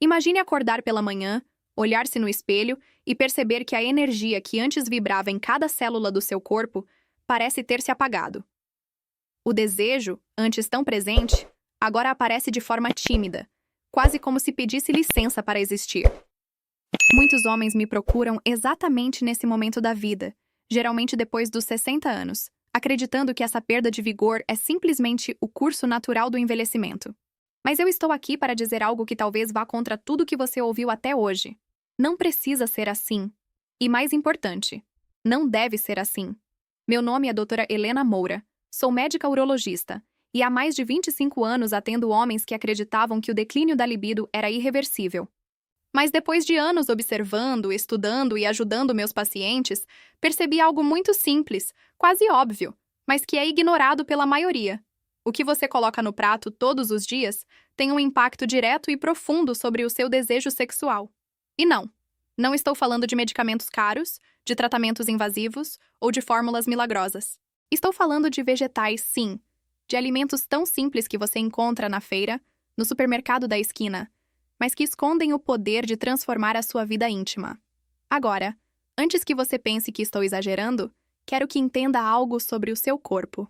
Imagine acordar pela manhã, olhar-se no espelho e perceber que a energia que antes vibrava em cada célula do seu corpo parece ter se apagado. O desejo, antes tão presente, agora aparece de forma tímida, quase como se pedisse licença para existir. Muitos homens me procuram exatamente nesse momento da vida, geralmente depois dos 60 anos, acreditando que essa perda de vigor é simplesmente o curso natural do envelhecimento. Mas eu estou aqui para dizer algo que talvez vá contra tudo que você ouviu até hoje. Não precisa ser assim. E mais importante, não deve ser assim. Meu nome é Doutora Helena Moura, sou médica urologista, e há mais de 25 anos atendo homens que acreditavam que o declínio da libido era irreversível. Mas depois de anos observando, estudando e ajudando meus pacientes, percebi algo muito simples, quase óbvio, mas que é ignorado pela maioria. O que você coloca no prato todos os dias tem um impacto direto e profundo sobre o seu desejo sexual. E não estou falando de medicamentos caros, de tratamentos invasivos ou de fórmulas milagrosas. Estou falando de vegetais, sim, de alimentos tão simples que você encontra na feira, no supermercado da esquina, mas que escondem o poder de transformar a sua vida íntima. Agora, antes que você pense que estou exagerando, quero que entenda algo sobre o seu corpo.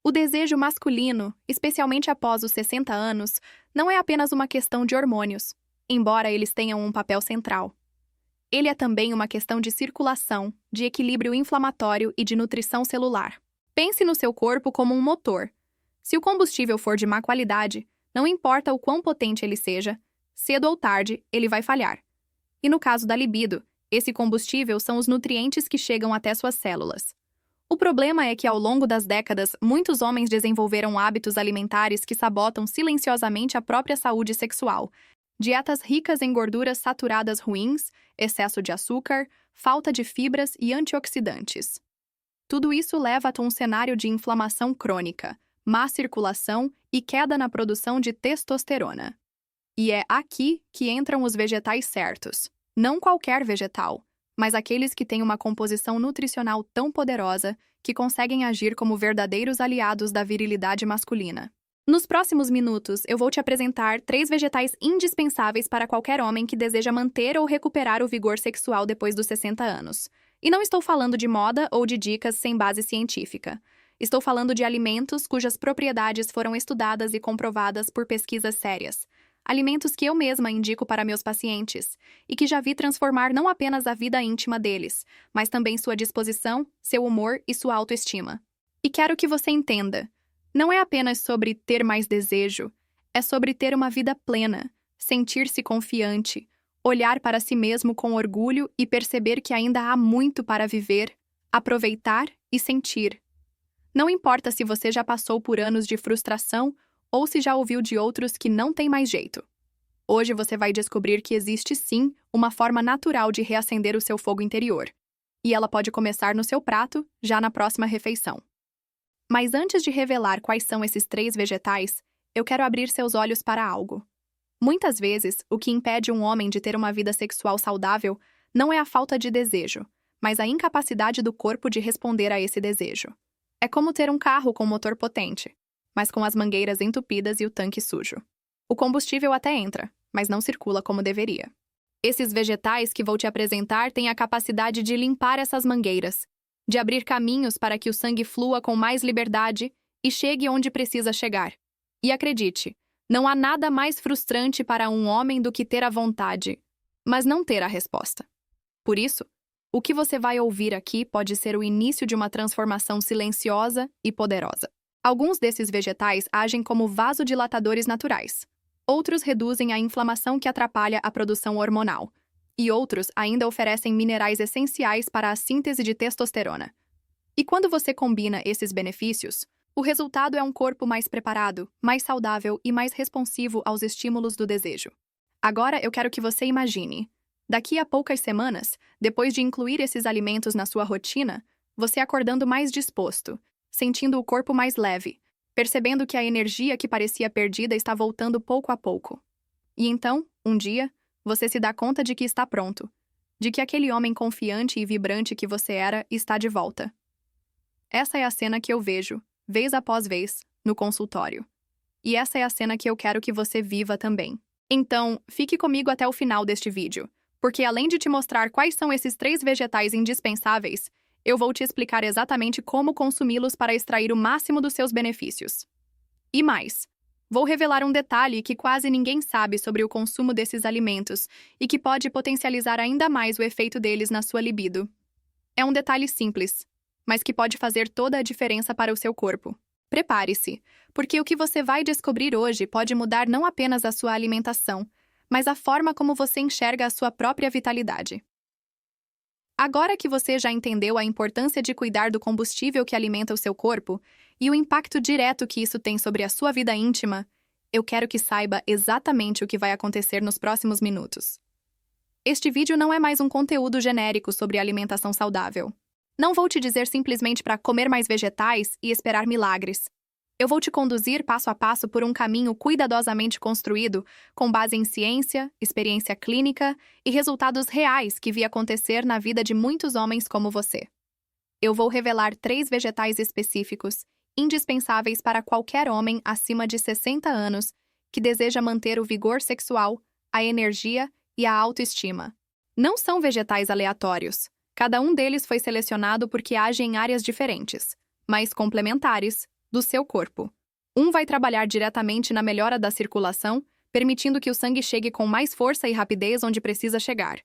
O desejo masculino, especialmente após os 60 anos, não é apenas uma questão de hormônios, embora eles tenham um papel central. Ele é também uma questão de circulação, de equilíbrio inflamatório e de nutrição celular. Pense no seu corpo como um motor. Se o combustível for de má qualidade, não importa o quão potente ele seja, cedo ou tarde ele vai falhar. E no caso da libido, esse combustível são os nutrientes que chegam até suas células. O problema é que ao longo das décadas, muitos homens desenvolveram hábitos alimentares que sabotam silenciosamente a própria saúde sexual. Dietas ricas em gorduras saturadas ruins, excesso de açúcar, falta de fibras e antioxidantes. Tudo isso leva a um cenário de inflamação crônica, má circulação e queda na produção de testosterona. E é aqui que entram os vegetais certos. Não qualquer vegetal, mas aqueles que têm uma composição nutricional tão poderosa que conseguem agir como verdadeiros aliados da virilidade masculina. Nos próximos minutos, eu vou te apresentar 3 vegetais indispensáveis para qualquer homem que deseja manter ou recuperar o vigor sexual depois dos 60 anos. E não estou falando de moda ou de dicas sem base científica. Estou falando de alimentos cujas propriedades foram estudadas e comprovadas por pesquisas sérias. Alimentos que eu mesma indico para meus pacientes e que já vi transformar não apenas a vida íntima deles, mas também sua disposição, seu humor e sua autoestima. E quero que você entenda, não é apenas sobre ter mais desejo, é sobre ter uma vida plena, sentir-se confiante, olhar para si mesmo com orgulho e perceber que ainda há muito para viver, aproveitar e sentir. Não importa se você já passou por anos de frustração ou se já ouviu de outros que não tem mais jeito. Hoje você vai descobrir que existe sim uma forma natural de reacender o seu fogo interior. E ela pode começar no seu prato, já na próxima refeição. Mas antes de revelar quais são esses 3 vegetais, eu quero abrir seus olhos para algo. Muitas vezes, o que impede um homem de ter uma vida sexual saudável não é a falta de desejo, mas a incapacidade do corpo de responder a esse desejo. É como ter um carro com motor potente, mas com as mangueiras entupidas e o tanque sujo. O combustível até entra, mas não circula como deveria. Esses vegetais que vou te apresentar têm a capacidade de limpar essas mangueiras, de abrir caminhos para que o sangue flua com mais liberdade e chegue onde precisa chegar. E acredite, não há nada mais frustrante para um homem do que ter a vontade, mas não ter a resposta. Por isso, o que você vai ouvir aqui pode ser o início de uma transformação silenciosa e poderosa. Alguns desses vegetais agem como vasodilatadores naturais. Outros reduzem a inflamação que atrapalha a produção hormonal. E outros ainda oferecem minerais essenciais para a síntese de testosterona. E quando você combina esses benefícios, o resultado é um corpo mais preparado, mais saudável e mais responsivo aos estímulos do desejo. Agora eu quero que você imagine. Daqui a poucas semanas, depois de incluir esses alimentos na sua rotina, você acordando mais disposto, sentindo o corpo mais leve, percebendo que a energia que parecia perdida está voltando pouco a pouco. E então, um dia, você se dá conta de que está pronto, de que aquele homem confiante e vibrante que você era está de volta. Essa é a cena que eu vejo, vez após vez, no consultório. E essa é a cena que eu quero que você viva também. Então, fique comigo até o final deste vídeo, porque além de te mostrar quais são esses 3 vegetais indispensáveis, eu vou te explicar exatamente como consumi-los para extrair o máximo dos seus benefícios. E mais, vou revelar um detalhe que quase ninguém sabe sobre o consumo desses alimentos e que pode potencializar ainda mais o efeito deles na sua libido. É um detalhe simples, mas que pode fazer toda a diferença para o seu corpo. Prepare-se, porque o que você vai descobrir hoje pode mudar não apenas a sua alimentação, mas a forma como você enxerga a sua própria vitalidade. Agora que você já entendeu a importância de cuidar do combustível que alimenta o seu corpo e o impacto direto que isso tem sobre a sua vida íntima, eu quero que saiba exatamente o que vai acontecer nos próximos minutos. Este vídeo não é mais um conteúdo genérico sobre alimentação saudável. Não vou te dizer simplesmente para comer mais vegetais e esperar milagres. Eu vou te conduzir passo a passo por um caminho cuidadosamente construído, com base em ciência, experiência clínica e resultados reais que vi acontecer na vida de muitos homens como você. Eu vou revelar 3 vegetais específicos, indispensáveis para qualquer homem acima de 60 anos que deseja manter o vigor sexual, a energia e a autoestima. Não são vegetais aleatórios. Cada um deles foi selecionado porque age em áreas diferentes, mas complementares, do seu corpo. Um vai trabalhar diretamente na melhora da circulação, permitindo que o sangue chegue com mais força e rapidez onde precisa chegar.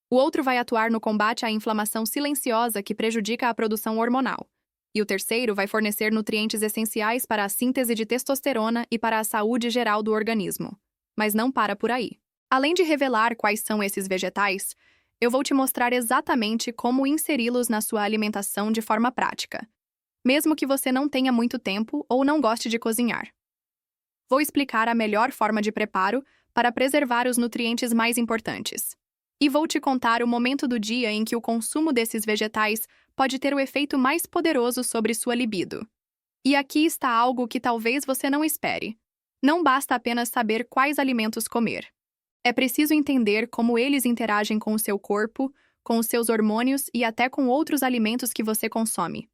O outro vai atuar no combate à inflamação silenciosa que prejudica a produção hormonal. E o terceiro vai fornecer nutrientes essenciais para a síntese de testosterona e para a saúde geral do organismo. Mas não para por aí. Além de revelar quais são esses vegetais, eu vou te mostrar exatamente como inseri-los na sua alimentação de forma prática, mesmo que você não tenha muito tempo ou não goste de cozinhar. Vou explicar a melhor forma de preparo para preservar os nutrientes mais importantes. E vou te contar o momento do dia em que o consumo desses vegetais pode ter o efeito mais poderoso sobre sua libido. E aqui está algo que talvez você não espere. Não basta apenas saber quais alimentos comer. É preciso entender como eles interagem com o seu corpo, com os seus hormônios e até com outros alimentos que você consome.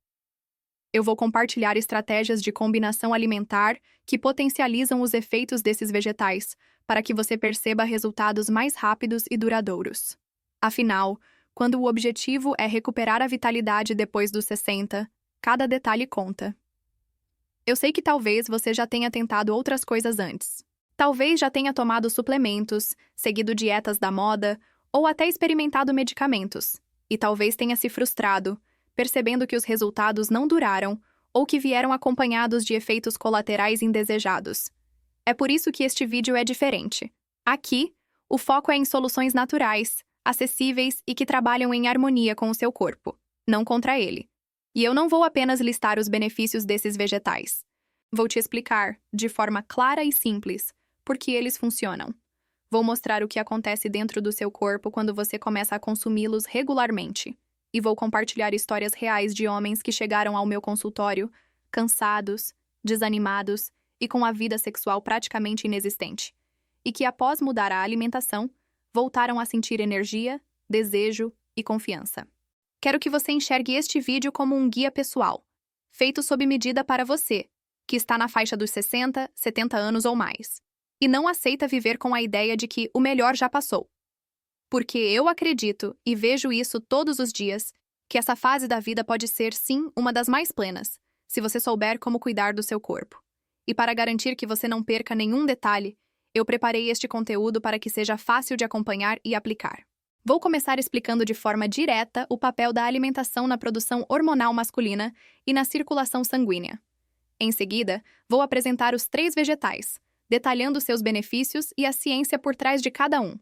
Eu vou compartilhar estratégias de combinação alimentar que potencializam os efeitos desses vegetais, para que você perceba resultados mais rápidos e duradouros. Afinal, quando o objetivo é recuperar a vitalidade depois dos 60, cada detalhe conta. Eu sei que talvez você já tenha tentado outras coisas antes. Talvez já tenha tomado suplementos, seguido dietas da moda ou até experimentado medicamentos. E talvez tenha se frustrado, percebendo que os resultados não duraram ou que vieram acompanhados de efeitos colaterais indesejados. É por isso que este vídeo é diferente. Aqui, o foco é em soluções naturais, acessíveis e que trabalham em harmonia com o seu corpo, não contra ele. E eu não vou apenas listar os benefícios desses vegetais. Vou te explicar, de forma clara e simples, por que eles funcionam. Vou mostrar o que acontece dentro do seu corpo quando você começa a consumi-los regularmente. E vou compartilhar histórias reais de homens que chegaram ao meu consultório, cansados, desanimados e com a vida sexual praticamente inexistente. E que, após mudar a alimentação, voltaram a sentir energia, desejo e confiança. Quero que você enxergue este vídeo como um guia pessoal, feito sob medida para você, que está na faixa dos 60, 70 anos ou mais, e não aceita viver com a ideia de que o melhor já passou. Porque eu acredito, e vejo isso todos os dias, que essa fase da vida pode ser, sim, uma das mais plenas, se você souber como cuidar do seu corpo. E para garantir que você não perca nenhum detalhe, eu preparei este conteúdo para que seja fácil de acompanhar e aplicar. Vou começar explicando de forma direta o papel da alimentação na produção hormonal masculina e na circulação sanguínea. Em seguida, vou apresentar os 3 vegetais, detalhando seus benefícios e a ciência por trás de cada um.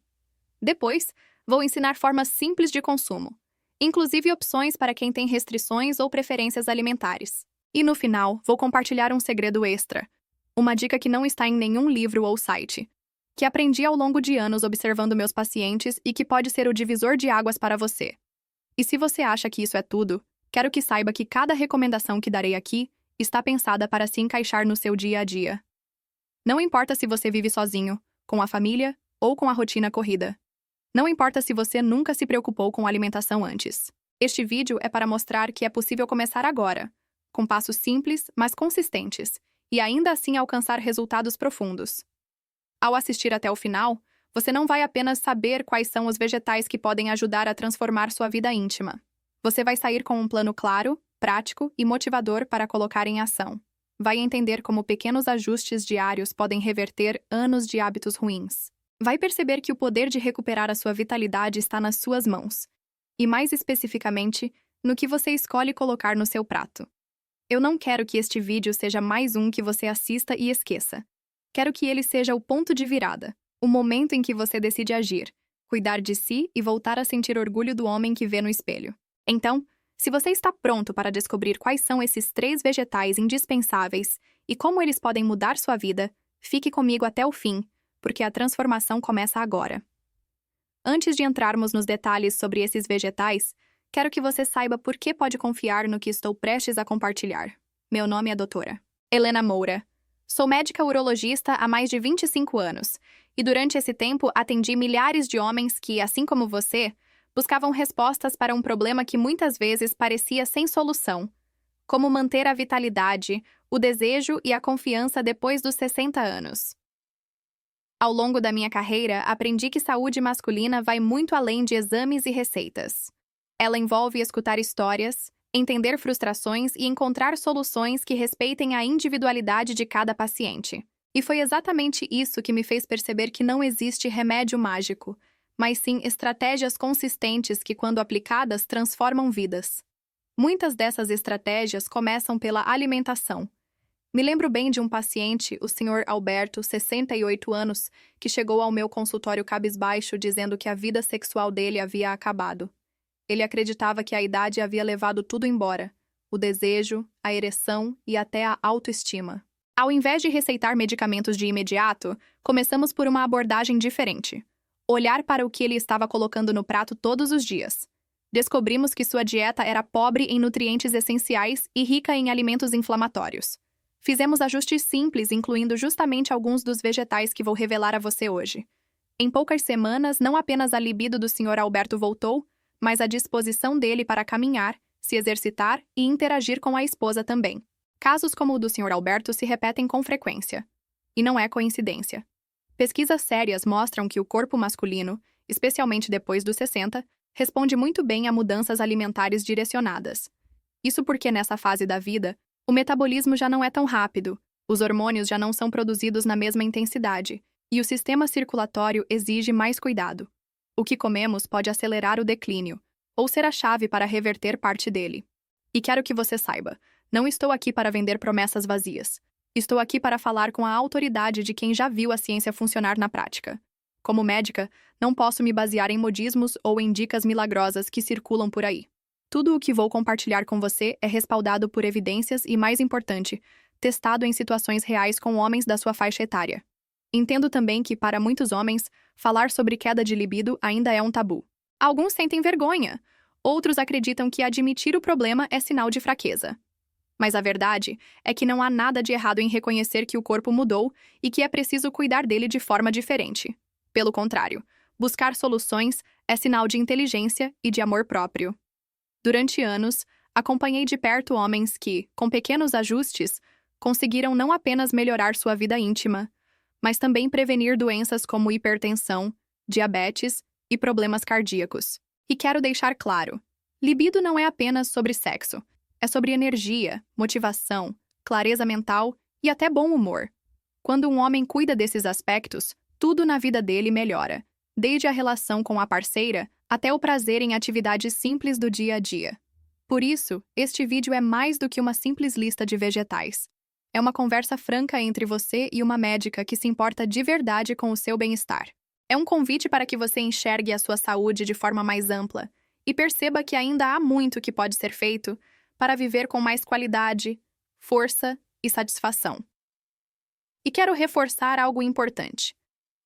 Depois, vou ensinar formas simples de consumo, inclusive opções para quem tem restrições ou preferências alimentares. E no final, vou compartilhar um segredo extra, uma dica que não está em nenhum livro ou site, que aprendi ao longo de anos observando meus pacientes e que pode ser o divisor de águas para você. E se você acha que isso é tudo, quero que saiba que cada recomendação que darei aqui está pensada para se encaixar no seu dia a dia. Não importa se você vive sozinho, com a família ou com a rotina corrida. Não importa se você nunca se preocupou com alimentação antes. Este vídeo é para mostrar que é possível começar agora, com passos simples, mas consistentes, e ainda assim alcançar resultados profundos. Ao assistir até o final, você não vai apenas saber quais são os vegetais que podem ajudar a transformar sua vida íntima. Você vai sair com um plano claro, prático e motivador para colocar em ação. Vai entender como pequenos ajustes diários podem reverter anos de hábitos ruins. Vai perceber que o poder de recuperar a sua vitalidade está nas suas mãos. E mais especificamente, no que você escolhe colocar no seu prato. Eu não quero que este vídeo seja mais um que você assista e esqueça. Quero que ele seja o ponto de virada, o momento em que você decide agir, cuidar de si e voltar a sentir orgulho do homem que vê no espelho. Então, se você está pronto para descobrir quais são esses 3 vegetais indispensáveis e como eles podem mudar sua vida, fique comigo até o fim, porque a transformação começa agora. Antes de entrarmos nos detalhes sobre esses vegetais, quero que você saiba por que pode confiar no que estou prestes a compartilhar. Meu nome é Doutora Helena Moura. Sou médica urologista há mais de 25 anos, e durante esse tempo atendi milhares de homens que, assim como você, buscavam respostas para um problema que muitas vezes parecia sem solução: como manter a vitalidade, o desejo e a confiança depois dos 60 anos. Ao longo da minha carreira, aprendi que saúde masculina vai muito além de exames e receitas. Ela envolve escutar histórias, entender frustrações e encontrar soluções que respeitem a individualidade de cada paciente. E foi exatamente isso que me fez perceber que não existe remédio mágico, mas sim estratégias consistentes que, quando aplicadas, transformam vidas. Muitas dessas estratégias começam pela alimentação. Me lembro bem de um paciente, o Sr. Alberto, 68 anos, que chegou ao meu consultório cabisbaixo dizendo que a vida sexual dele havia acabado. Ele acreditava que a idade havia levado tudo embora: o desejo, a ereção e até a autoestima. Ao invés de receitar medicamentos de imediato, começamos por uma abordagem diferente: olhar para o que ele estava colocando no prato todos os dias. Descobrimos que sua dieta era pobre em nutrientes essenciais e rica em alimentos inflamatórios. Fizemos ajustes simples, incluindo justamente alguns dos vegetais que vou revelar a você hoje. Em poucas semanas, não apenas a libido do Sr. Alberto voltou, mas a disposição dele para caminhar, se exercitar e interagir com a esposa também. Casos como o do Sr. Alberto se repetem com frequência. E não é coincidência. Pesquisas sérias mostram que o corpo masculino, especialmente depois dos 60, responde muito bem a mudanças alimentares direcionadas. Isso porque nessa fase da vida, o metabolismo já não é tão rápido, os hormônios já não são produzidos na mesma intensidade, e o sistema circulatório exige mais cuidado. O que comemos pode acelerar o declínio, ou ser a chave para reverter parte dele. E quero que você saiba, não estou aqui para vender promessas vazias. Estou aqui para falar com a autoridade de quem já viu a ciência funcionar na prática. Como médica, não posso me basear em modismos ou em dicas milagrosas que circulam por aí. Tudo o que vou compartilhar com você é respaldado por evidências e, mais importante, testado em situações reais com homens da sua faixa etária. Entendo também que, para muitos homens, falar sobre queda de libido ainda é um tabu. Alguns sentem vergonha, outros acreditam que admitir o problema é sinal de fraqueza. Mas a verdade é que não há nada de errado em reconhecer que o corpo mudou e que é preciso cuidar dele de forma diferente. Pelo contrário, buscar soluções é sinal de inteligência e de amor próprio. Durante anos, acompanhei de perto homens que, com pequenos ajustes, conseguiram não apenas melhorar sua vida íntima, mas também prevenir doenças como hipertensão, diabetes e problemas cardíacos. E quero deixar claro, libido não é apenas sobre sexo, é sobre energia, motivação, clareza mental e até bom humor. Quando um homem cuida desses aspectos, tudo na vida dele melhora, desde a relação com a parceira até o prazer em atividades simples do dia a dia. Por isso, este vídeo é mais do que uma simples lista de vegetais. É uma conversa franca entre você e uma médica que se importa de verdade com o seu bem-estar. É um convite para que você enxergue a sua saúde de forma mais ampla e perceba que ainda há muito que pode ser feito para viver com mais qualidade, força e satisfação. E quero reforçar algo importante.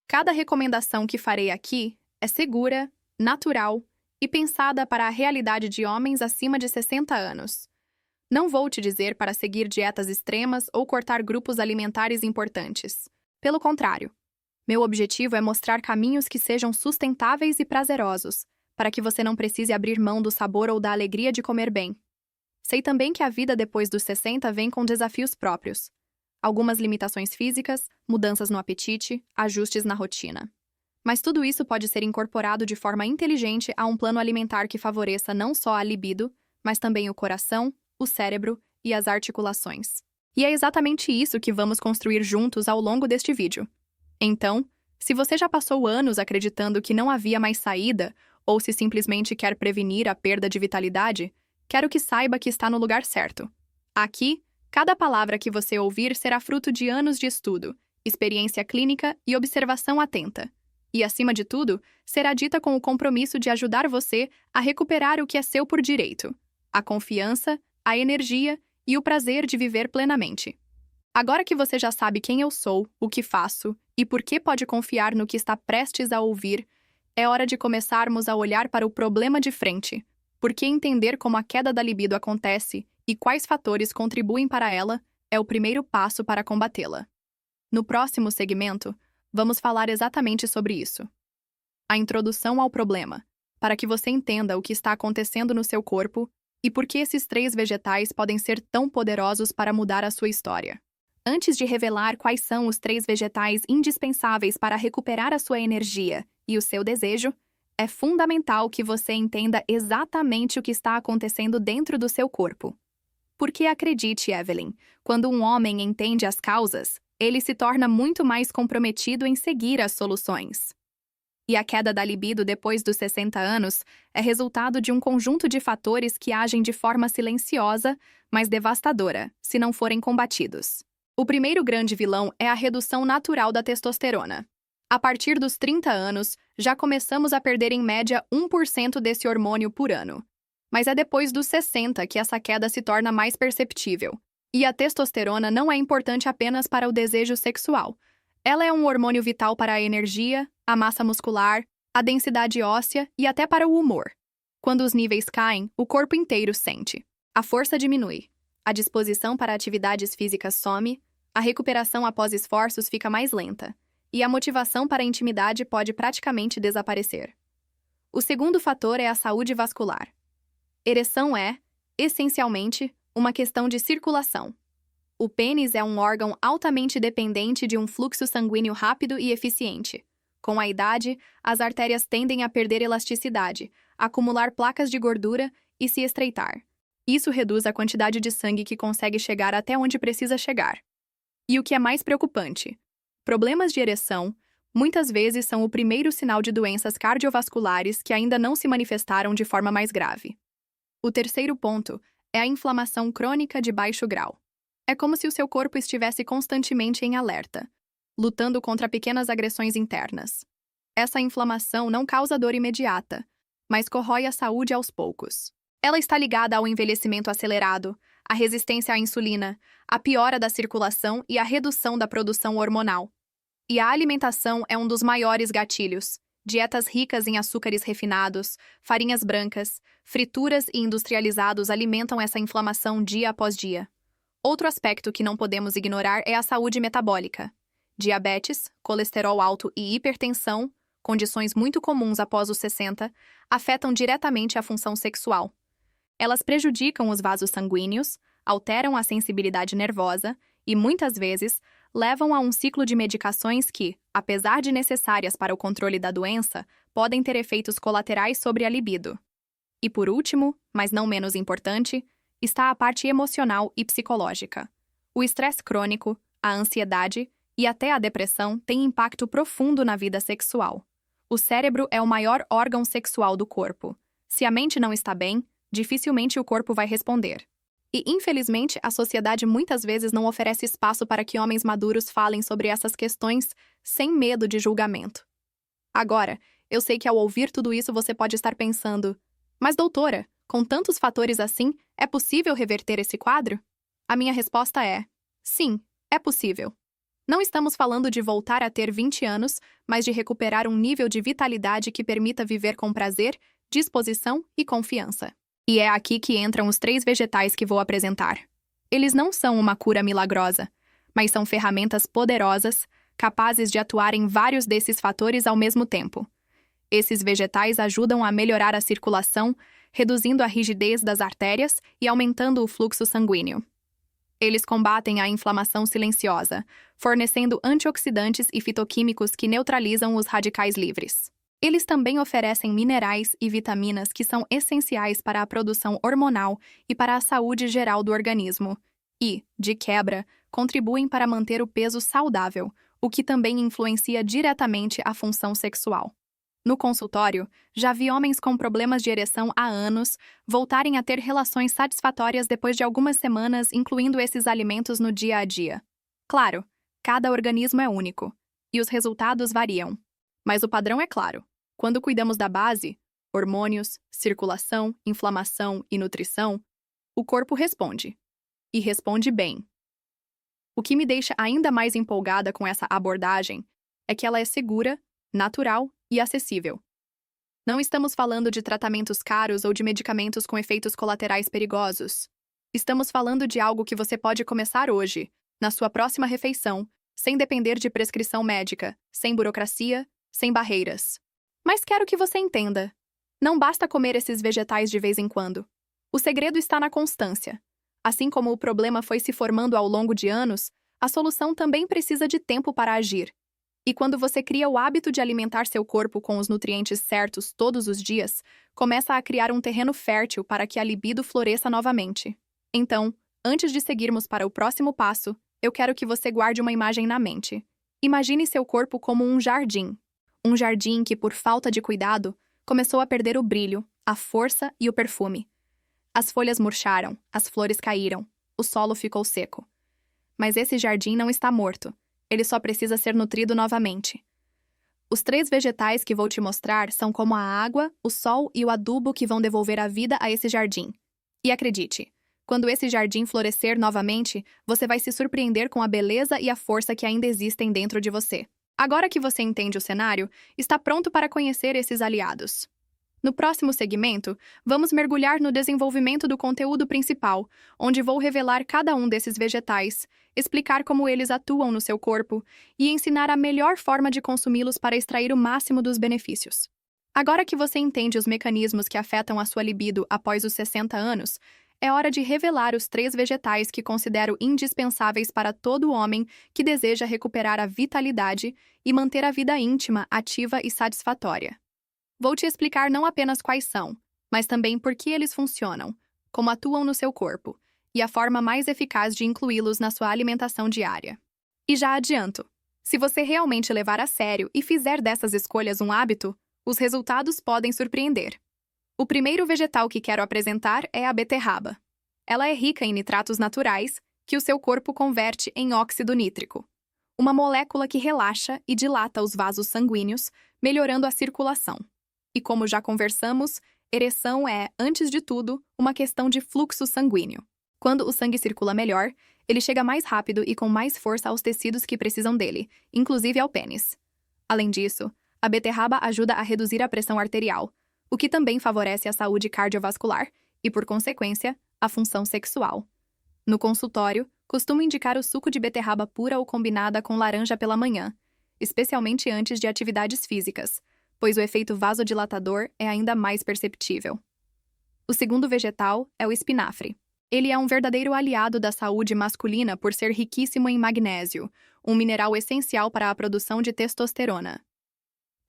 Cada recomendação que farei aqui é segura, natural e pensada para a realidade de homens acima de 60 anos. Não vou te dizer para seguir dietas extremas ou cortar grupos alimentares importantes. Pelo contrário, meu objetivo é mostrar caminhos que sejam sustentáveis e prazerosos, para que você não precise abrir mão do sabor ou da alegria de comer bem. Sei também que a vida depois dos 60 vem com desafios próprios. algumas limitações físicas, mudanças no apetite, ajustes na rotina. Mas tudo isso pode ser incorporado de forma inteligente a um plano alimentar que favoreça não só a libido, mas também o coração, o cérebro e as articulações. E é exatamente isso que vamos construir juntos ao longo deste vídeo. Então, se você já passou anos acreditando que não havia mais saída, ou se simplesmente quer prevenir a perda de vitalidade, quero que saiba que está no lugar certo. Aqui, cada palavra que você ouvir será fruto de anos de estudo, experiência clínica e observação atenta. E, acima de tudo, será dita com o compromisso de ajudar você a recuperar o que é seu por direito: a confiança, a energia e o prazer de viver plenamente. Agora que você já sabe quem eu sou, o que faço e por que pode confiar no que está prestes a ouvir, é hora de começarmos a olhar para o problema de frente, porque entender como a queda da libido acontece e quais fatores contribuem para ela é o primeiro passo para combatê-la. No próximo segmento, vamos falar exatamente sobre isso. A introdução ao problema, para que você entenda o que está acontecendo no seu corpo e por que esses 3 vegetais podem ser tão poderosos para mudar a sua história. Antes de revelar quais são os 3 vegetais indispensáveis para recuperar a sua energia e o seu desejo, é fundamental que você entenda exatamente o que está acontecendo dentro do seu corpo. Porque acredite, Evelyn, quando um homem entende as causas, ele se torna muito mais comprometido em seguir as soluções. E a queda da libido depois dos 60 anos é resultado de um conjunto de fatores que agem de forma silenciosa, mas devastadora, se não forem combatidos. O primeiro grande vilão é a redução natural da testosterona. A partir dos 30 anos, já começamos a perder em média 1% desse hormônio por ano. Mas é depois dos 60 que essa queda se torna mais perceptível. E a testosterona não é importante apenas para o desejo sexual. Ela é um hormônio vital para a energia, a massa muscular, a densidade óssea e até para o humor. Quando os níveis caem, o corpo inteiro sente. A força diminui. A disposição para atividades físicas some, a recuperação após esforços fica mais lenta, e a motivação para a intimidade pode praticamente desaparecer. O segundo fator é a saúde vascular. Ereção é, essencialmente, uma questão de circulação. O pênis é um órgão altamente dependente de um fluxo sanguíneo rápido e eficiente. Com a idade, as artérias tendem a perder elasticidade, acumular placas de gordura e se estreitar. Isso reduz a quantidade de sangue que consegue chegar até onde precisa chegar. E o que é mais preocupante, problemas de ereção muitas vezes são o primeiro sinal de doenças cardiovasculares que ainda não se manifestaram de forma mais grave. O terceiro ponto é a inflamação crônica de baixo grau. É como se o seu corpo estivesse constantemente em alerta, lutando contra pequenas agressões internas. Essa inflamação não causa dor imediata, mas corrói a saúde aos poucos. Ela está ligada ao envelhecimento acelerado, à resistência à insulina, à piora da circulação e à redução da produção hormonal. E a alimentação é um dos maiores gatilhos. Dietas ricas em açúcares refinados, farinhas brancas, frituras e industrializados alimentam essa inflamação dia após dia. Outro aspecto que não podemos ignorar é a saúde metabólica. Diabetes, colesterol alto e hipertensão, condições muito comuns após os 60, afetam diretamente a função sexual. Elas prejudicam os vasos sanguíneos, alteram a sensibilidade nervosa e, muitas vezes, levam a um ciclo de medicações que, apesar de necessárias para o controle da doença, podem ter efeitos colaterais sobre a libido. E por último, mas não menos importante, está a parte emocional e psicológica. O estresse crônico, a ansiedade e até a depressão têm impacto profundo na vida sexual. O cérebro é o maior órgão sexual do corpo. Se a mente não está bem, dificilmente o corpo vai responder. E, infelizmente, a sociedade muitas vezes não oferece espaço para que homens maduros falem sobre essas questões sem medo de julgamento. Agora, eu sei que ao ouvir tudo isso você pode estar pensando: mas doutora, com tantos fatores assim, é possível reverter esse quadro? A minha resposta é: sim, é possível. Não estamos falando de voltar a ter 20 anos, mas de recuperar um nível de vitalidade que permita viver com prazer, disposição e confiança. E é aqui que entram os 3 vegetais que vou apresentar. Eles não são uma cura milagrosa, mas são ferramentas poderosas, capazes de atuar em vários desses fatores ao mesmo tempo. Esses vegetais ajudam a melhorar a circulação, reduzindo a rigidez das artérias e aumentando o fluxo sanguíneo. Eles combatem a inflamação silenciosa, fornecendo antioxidantes e fitoquímicos que neutralizam os radicais livres. Eles também oferecem minerais e vitaminas que são essenciais para a produção hormonal e para a saúde geral do organismo. E, de quebra, contribuem para manter o peso saudável, o que também influencia diretamente a função sexual. No consultório, já vi homens com problemas de ereção há anos voltarem a ter relações satisfatórias depois de algumas semanas incluindo esses alimentos no dia a dia. Claro, cada organismo é único, e os resultados variam. Mas o padrão é claro. Quando cuidamos da base, hormônios, circulação, inflamação e nutrição, o corpo responde. E responde bem. O que me deixa ainda mais empolgada com essa abordagem é que ela é segura, natural e acessível. Não estamos falando de tratamentos caros ou de medicamentos com efeitos colaterais perigosos. Estamos falando de algo que você pode começar hoje, na sua próxima refeição, sem depender de prescrição médica, sem burocracia, sem barreiras. Mas quero que você entenda. Não basta comer esses vegetais de vez em quando. O segredo está na constância. Assim como o problema foi se formando ao longo de anos, a solução também precisa de tempo para agir. E quando você cria o hábito de alimentar seu corpo com os nutrientes certos todos os dias, começa a criar um terreno fértil para que a libido floresça novamente. Então, antes de seguirmos para o próximo passo, eu quero que você guarde uma imagem na mente. Imagine seu corpo como um jardim. Um jardim que, por falta de cuidado, começou a perder o brilho, a força e o perfume. As folhas murcharam, as flores caíram, o solo ficou seco. Mas esse jardim não está morto. Ele só precisa ser nutrido novamente. Os 3 vegetais que vou te mostrar são como a água, o sol e o adubo que vão devolver a vida a esse jardim. E acredite, quando esse jardim florescer novamente, você vai se surpreender com a beleza e a força que ainda existem dentro de você. Agora que você entende o cenário, está pronto para conhecer esses aliados. No próximo segmento, vamos mergulhar no desenvolvimento do conteúdo principal, onde vou revelar cada um desses vegetais, explicar como eles atuam no seu corpo e ensinar a melhor forma de consumi-los para extrair o máximo dos benefícios. Agora que você entende os mecanismos que afetam a sua libido após os 60 anos, é hora de revelar os 3 vegetais que considero indispensáveis para todo homem que deseja recuperar a vitalidade e manter a vida íntima, ativa e satisfatória. Vou te explicar não apenas quais são, mas também por que eles funcionam, como atuam no seu corpo, e a forma mais eficaz de incluí-los na sua alimentação diária. E já adianto, se você realmente levar a sério e fizer dessas escolhas um hábito, os resultados podem surpreender. O primeiro vegetal que quero apresentar é a beterraba. Ela é rica em nitratos naturais, que o seu corpo converte em óxido nítrico, uma molécula que relaxa e dilata os vasos sanguíneos, melhorando a circulação. E como já conversamos, ereção é, antes de tudo, uma questão de fluxo sanguíneo. Quando o sangue circula melhor, ele chega mais rápido e com mais força aos tecidos que precisam dele, inclusive ao pênis. Além disso, a beterraba ajuda a reduzir a pressão arterial, o que também favorece a saúde cardiovascular e, por consequência, a função sexual. No consultório, costumo indicar o suco de beterraba pura ou combinada com laranja pela manhã, especialmente antes de atividades físicas, pois o efeito vasodilatador é ainda mais perceptível. O segundo vegetal é o espinafre. Ele é um verdadeiro aliado da saúde masculina por ser riquíssimo em magnésio, um mineral essencial para a produção de testosterona.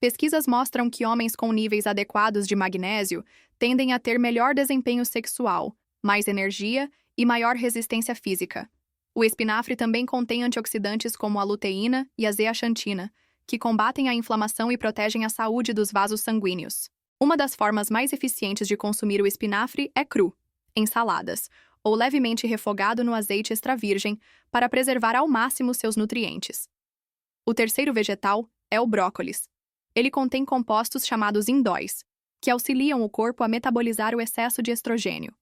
Pesquisas mostram que homens com níveis adequados de magnésio tendem a ter melhor desempenho sexual, mais energia e maior resistência física. O espinafre também contém antioxidantes como a luteína e a zeaxantina, que combatem a inflamação e protegem a saúde dos vasos sanguíneos. Uma das formas mais eficientes de consumir o espinafre é cru, em saladas, ou levemente refogado no azeite extra virgem para preservar ao máximo seus nutrientes. O terceiro vegetal é o brócolis. Ele contém compostos chamados indóis, que auxiliam o corpo a metabolizar o excesso de estrogênio,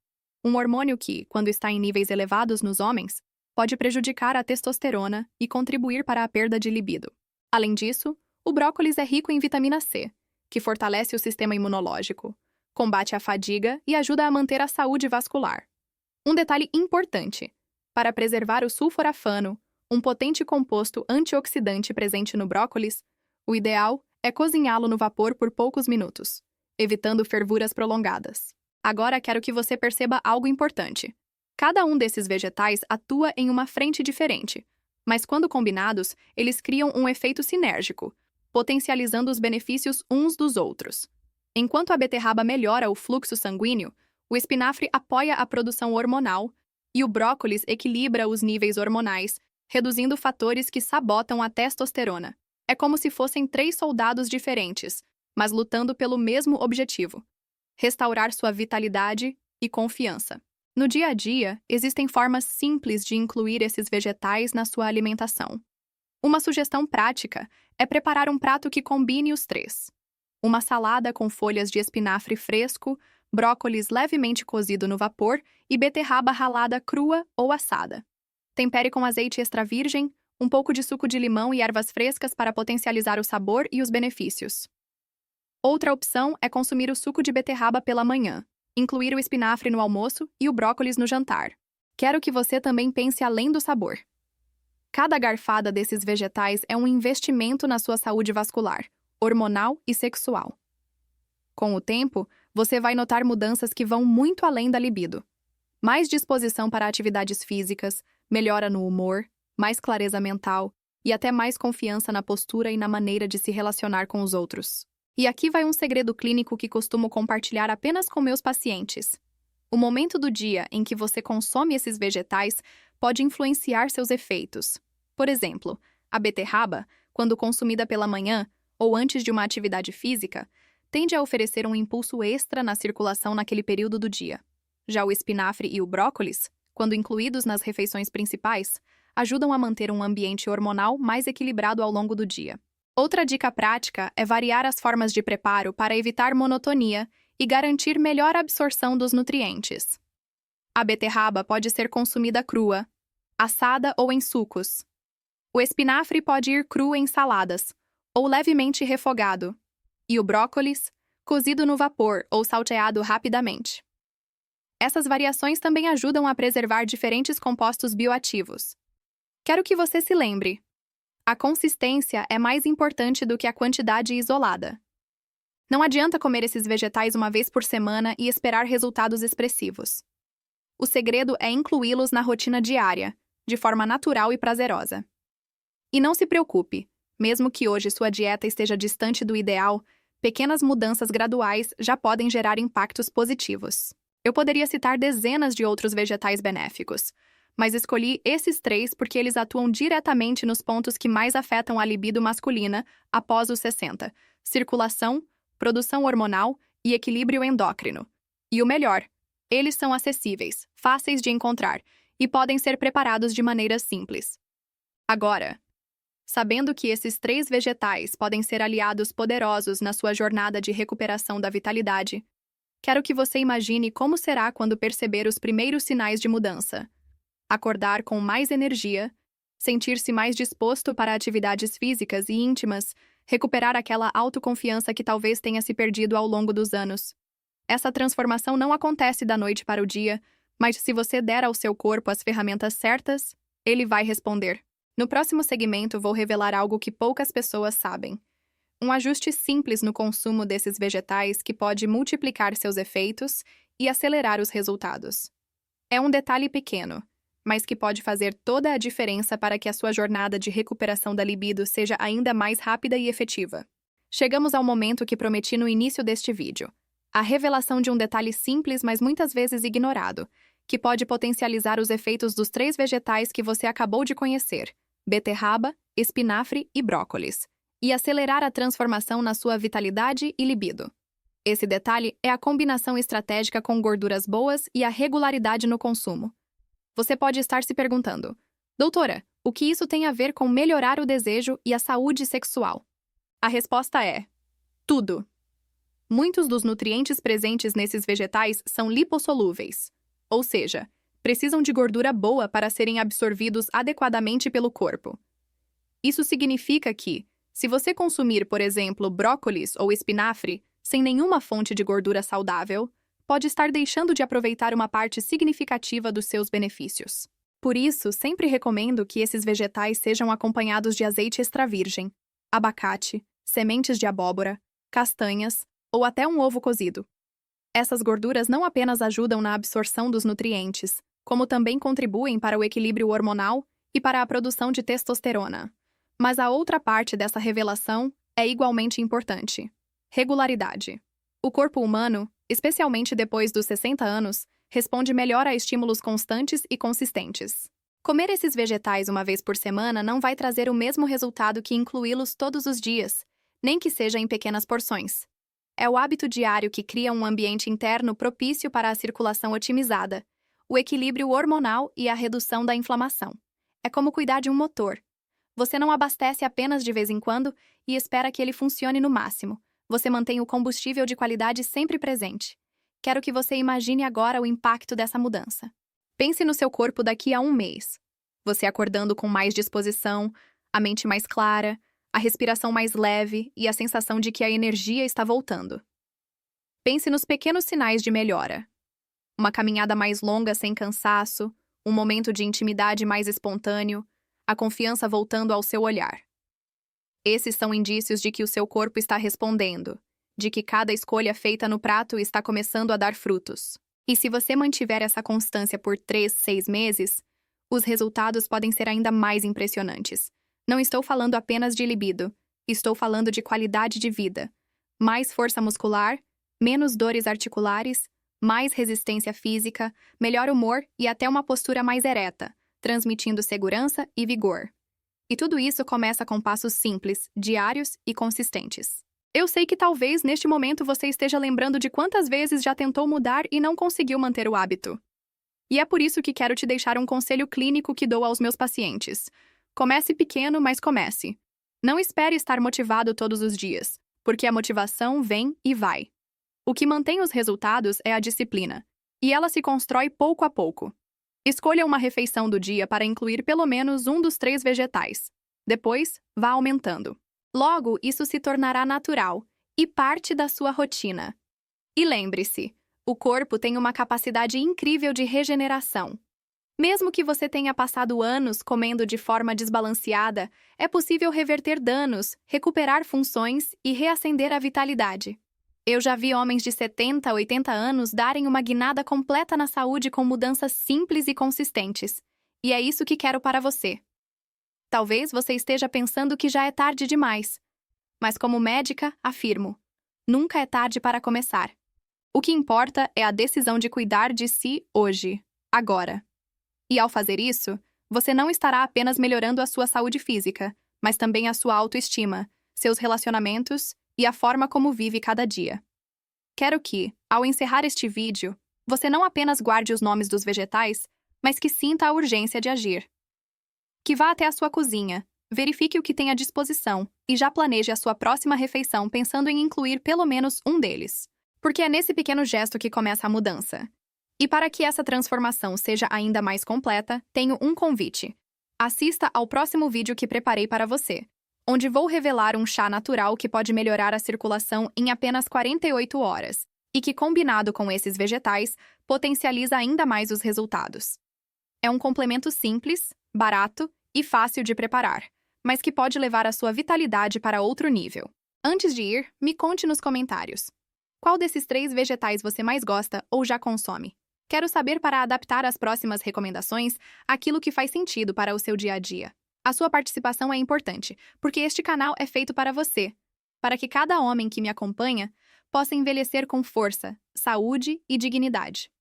um hormônio que, quando está em níveis elevados nos homens, pode prejudicar a testosterona e contribuir para a perda de libido. Além disso, o brócolis é rico em vitamina C, que fortalece o sistema imunológico, combate a fadiga e ajuda a manter a saúde vascular. Um detalhe importante: para preservar o sulforafano, um potente composto antioxidante presente no brócolis, o ideal é cozinhá-lo no vapor por poucos minutos, evitando fervuras prolongadas. Agora quero que você perceba algo importante. Cada um desses vegetais atua em uma frente diferente, mas quando combinados, eles criam um efeito sinérgico, potencializando os benefícios uns dos outros. Enquanto a beterraba melhora o fluxo sanguíneo, o espinafre apoia a produção hormonal e o brócolis equilibra os níveis hormonais, reduzindo fatores que sabotam a testosterona. É como se fossem 3 soldados diferentes, mas lutando pelo mesmo objetivo: restaurar sua vitalidade e confiança. No dia a dia, existem formas simples de incluir esses vegetais na sua alimentação. Uma sugestão prática é preparar um prato que combine os 3. Uma salada com folhas de espinafre fresco, brócolis levemente cozido no vapor e beterraba ralada crua ou assada. Tempere com azeite extra virgem, um pouco de suco de limão e ervas frescas para potencializar o sabor e os benefícios. Outra opção é consumir o suco de beterraba pela manhã, incluir o espinafre no almoço e o brócolis no jantar. Quero que você também pense além do sabor. Cada garfada desses vegetais é um investimento na sua saúde vascular, hormonal e sexual. Com o tempo, você vai notar mudanças que vão muito além da libido. Mais disposição para atividades físicas, melhora no humor, mais clareza mental e até mais confiança na postura e na maneira de se relacionar com os outros. E aqui vai um segredo clínico que costumo compartilhar apenas com meus pacientes. O momento do dia em que você consome esses vegetais pode influenciar seus efeitos. Por exemplo, a beterraba, quando consumida pela manhã ou antes de uma atividade física, tende a oferecer um impulso extra na circulação naquele período do dia. Já o espinafre e o brócolis, quando incluídos nas refeições principais, ajudam a manter um ambiente hormonal mais equilibrado ao longo do dia. Outra dica prática é variar as formas de preparo para evitar monotonia e garantir melhor absorção dos nutrientes. A beterraba pode ser consumida crua, assada ou em sucos. O espinafre pode ir cru em saladas, ou levemente refogado, e o brócolis, cozido no vapor ou salteado rapidamente. Essas variações também ajudam a preservar diferentes compostos bioativos. Quero que você se lembre: a consistência é mais importante do que a quantidade isolada. Não adianta comer esses vegetais uma vez por semana e esperar resultados expressivos. O segredo é incluí-los na rotina diária, de forma natural e prazerosa. E não se preocupe, mesmo que hoje sua dieta esteja distante do ideal, pequenas mudanças graduais já podem gerar impactos positivos. Eu poderia citar dezenas de outros vegetais benéficos, mas escolhi esses 3 porque eles atuam diretamente nos pontos que mais afetam a libido masculina após os 60: circulação, produção hormonal e equilíbrio endócrino. E o melhor, eles são acessíveis, fáceis de encontrar e podem ser preparados de maneira simples. Agora, sabendo que esses 3 vegetais podem ser aliados poderosos na sua jornada de recuperação da vitalidade, quero que você imagine como será quando perceber os primeiros sinais de mudança. Acordar com mais energia, sentir-se mais disposto para atividades físicas e íntimas, recuperar aquela autoconfiança que talvez tenha se perdido ao longo dos anos. Essa transformação não acontece da noite para o dia, mas se você der ao seu corpo as ferramentas certas, ele vai responder. No próximo segmento, vou revelar algo que poucas pessoas sabem: um ajuste simples no consumo desses vegetais que pode multiplicar seus efeitos e acelerar os resultados. É um detalhe pequeno, mas que pode fazer toda a diferença para que a sua jornada de recuperação da libido seja ainda mais rápida e efetiva. Chegamos ao momento que prometi no início deste vídeo: a revelação de um detalhe simples, mas muitas vezes ignorado, que pode potencializar os efeitos dos 3 vegetais que você acabou de conhecer: beterraba, espinafre e brócolis, e acelerar a transformação na sua vitalidade e libido. Esse detalhe é a combinação estratégica com gorduras boas e a regularidade no consumo. Você pode estar se perguntando: doutora, o que isso tem a ver com melhorar o desejo e a saúde sexual? A resposta é: tudo. Muitos dos nutrientes presentes nesses vegetais são lipossolúveis, ou seja, precisam de gordura boa para serem absorvidos adequadamente pelo corpo. Isso significa que, se você consumir, por exemplo, brócolis ou espinafre, sem nenhuma fonte de gordura saudável, pode estar deixando de aproveitar uma parte significativa dos seus benefícios. Por isso, sempre recomendo que esses vegetais sejam acompanhados de azeite extra virgem, abacate, sementes de abóbora, castanhas ou até um ovo cozido. Essas gorduras não apenas ajudam na absorção dos nutrientes, como também contribuem para o equilíbrio hormonal e para a produção de testosterona. Mas a outra parte dessa revelação é igualmente importante: regularidade. O corpo humano, especialmente depois dos 60 anos, responde melhor a estímulos constantes e consistentes. Comer esses vegetais uma vez por semana não vai trazer o mesmo resultado que incluí-los todos os dias, nem que seja em pequenas porções. É o hábito diário que cria um ambiente interno propício para a circulação otimizada, o equilíbrio hormonal e a redução da inflamação. É como cuidar de um motor. Você não abastece apenas de vez em quando e espera que ele funcione no máximo. Você mantém o combustível de qualidade sempre presente. Quero que você imagine agora o impacto dessa mudança. Pense no seu corpo daqui a um mês. Você acordando com mais disposição, a mente mais clara, a respiração mais leve e a sensação de que a energia está voltando. Pense nos pequenos sinais de melhora. Uma caminhada mais longa sem cansaço, um momento de intimidade mais espontâneo, a confiança voltando ao seu olhar. Esses são indícios de que o seu corpo está respondendo, de que cada escolha feita no prato está começando a dar frutos. E se você mantiver essa constância por 3, 6 meses, os resultados podem ser ainda mais impressionantes. Não estou falando apenas de libido, estou falando de qualidade de vida. Mais força muscular, menos dores articulares, mais resistência física, melhor humor e até uma postura mais ereta, transmitindo segurança e vigor. E tudo isso começa com passos simples, diários e consistentes. Eu sei que talvez neste momento você esteja lembrando de quantas vezes já tentou mudar e não conseguiu manter o hábito. E é por isso que quero te deixar um conselho clínico que dou aos meus pacientes. Comece pequeno, mas comece. Não espere estar motivado todos os dias, porque a motivação vem e vai. O que mantém os resultados é a disciplina, e ela se constrói pouco a pouco. Escolha uma refeição do dia para incluir pelo menos um dos 3 vegetais. Depois, vá aumentando. Logo, isso se tornará natural e parte da sua rotina. E lembre-se, o corpo tem uma capacidade incrível de regeneração. Mesmo que você tenha passado anos comendo de forma desbalanceada, é possível reverter danos, recuperar funções e reacender a vitalidade. Eu já vi homens de 70 a 80 anos darem uma guinada completa na saúde com mudanças simples e consistentes. E é isso que quero para você. Talvez você esteja pensando que já é tarde demais. Mas como médica, afirmo: nunca é tarde para começar. O que importa é a decisão de cuidar de si hoje, agora. E ao fazer isso, você não estará apenas melhorando a sua saúde física, mas também a sua autoestima, seus relacionamentos e a forma como vive cada dia. Quero que, ao encerrar este vídeo, você não apenas guarde os nomes dos vegetais, mas que sinta a urgência de agir. Que vá até a sua cozinha, verifique o que tem à disposição e já planeje a sua próxima refeição pensando em incluir pelo menos um deles. Porque é nesse pequeno gesto que começa a mudança. E para que essa transformação seja ainda mais completa, tenho um convite. Assista ao próximo vídeo que preparei para você, onde vou revelar um chá natural que pode melhorar a circulação em apenas 48 horas e que, combinado com esses vegetais, potencializa ainda mais os resultados. É um complemento simples, barato e fácil de preparar, mas que pode levar a sua vitalidade para outro nível. Antes de ir, me conte nos comentários: qual desses 3 vegetais você mais gosta ou já consome? Quero saber para adaptar as próximas recomendações aquilo que faz sentido para o seu dia a dia. A sua participação é importante, porque este canal é feito para você, para que cada homem que me acompanha possa envelhecer com força, saúde e dignidade.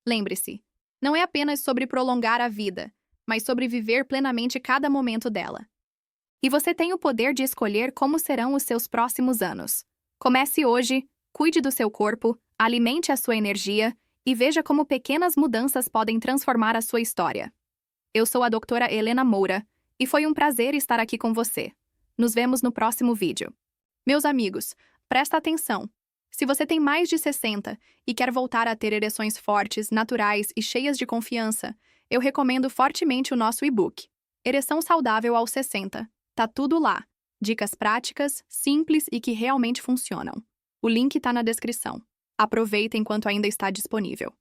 Lembre-se, não é apenas sobre prolongar a vida, mas sobre viver plenamente cada momento dela. E você tem o poder de escolher como serão os seus próximos anos. Comece hoje, cuide do seu corpo, alimente a sua energia e veja como pequenas mudanças podem transformar a sua história. Eu sou a doutora Helena Moura, e foi um prazer estar aqui com você. Nos vemos no próximo vídeo. Meus amigos, presta atenção. Se você tem mais de 60 e quer voltar a ter ereções fortes, naturais e cheias de confiança, eu recomendo fortemente o nosso e-book, Ereção Saudável aos 60. Tá tudo lá. Dicas práticas, simples e que realmente funcionam. O link tá na descrição. Aproveita enquanto ainda está disponível.